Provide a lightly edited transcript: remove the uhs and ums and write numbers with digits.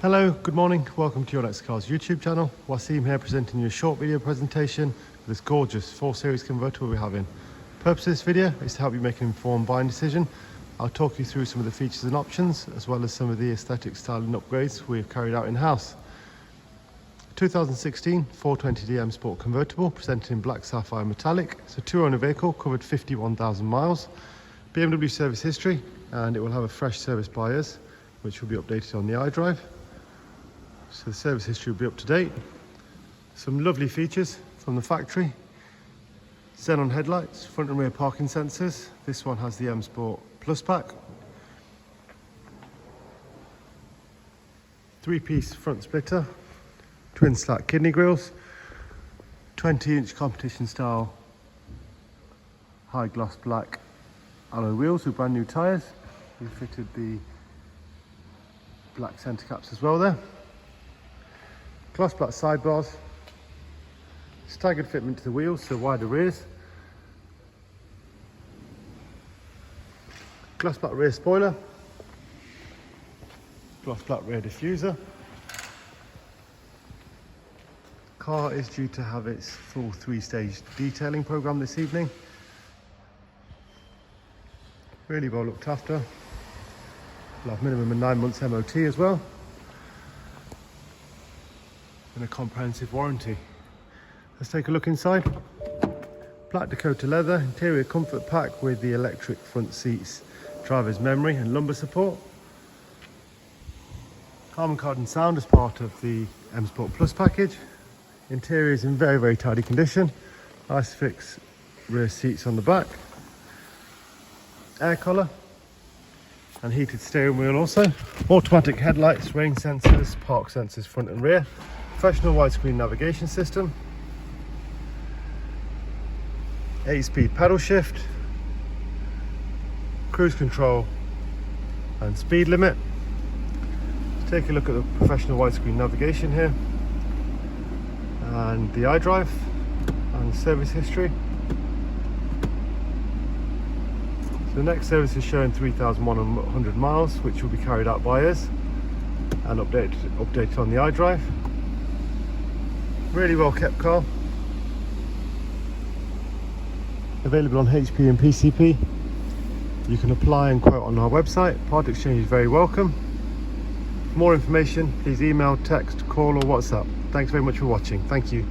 Hello, good morning, welcome to Your Next Car's YouTube channel. Wasim here presenting you a short video presentation of this gorgeous 4 Series convertible we're having. The purpose of this video is to help you make an informed buying decision. I'll talk you through some of the features and options, as well as some of the aesthetic styling upgrades we've carried out in-house. 2016 420D M Sport convertible, presented in black sapphire metallic. It's a two-owner vehicle, covered 51,000 miles. BMW service history, and it will have a fresh service bias, which will be updated on the iDrive. So the service history will be up to date. Some lovely features from the factory. Xenon headlights, front and rear parking sensors. This one has the M Sport Plus pack. 3-piece front splitter. Twin slat kidney grills. 20-inch competition style high gloss black alloy wheels with brand new tyres. We fitted the black centre caps as well there. Gloss black sidebars, staggered fitment to the wheels, so wider rears. Gloss black rear spoiler, gloss black rear diffuser. Car is due to have its full 3-stage detailing program this evening. Really well looked after. We'll have minimum of 9 months MOT as well, and a comprehensive warranty. Let's take a look inside. Black Dakota leather, interior comfort pack with the electric front seats, driver's memory and lumbar support. Harman Kardon sound as part of the M Sport Plus package. Interior is in very tidy condition. Isofix rear seats on the back. Air collar and heated steering wheel also. Automatic headlights, rain sensors, park sensors front and rear. Professional widescreen navigation system, 8-speed paddle shift, cruise control and speed limit. Let's take a look at the professional widescreen navigation here, and the iDrive and service history. So the next service is showing 3,100 miles, which will be carried out by us and updated on the iDrive. Really well kept car. Available on HP and PCP. You can apply and quote on our website. Part exchange is very welcome. For more information, please email, text, call or WhatsApp. Thanks very much for watching. Thank you.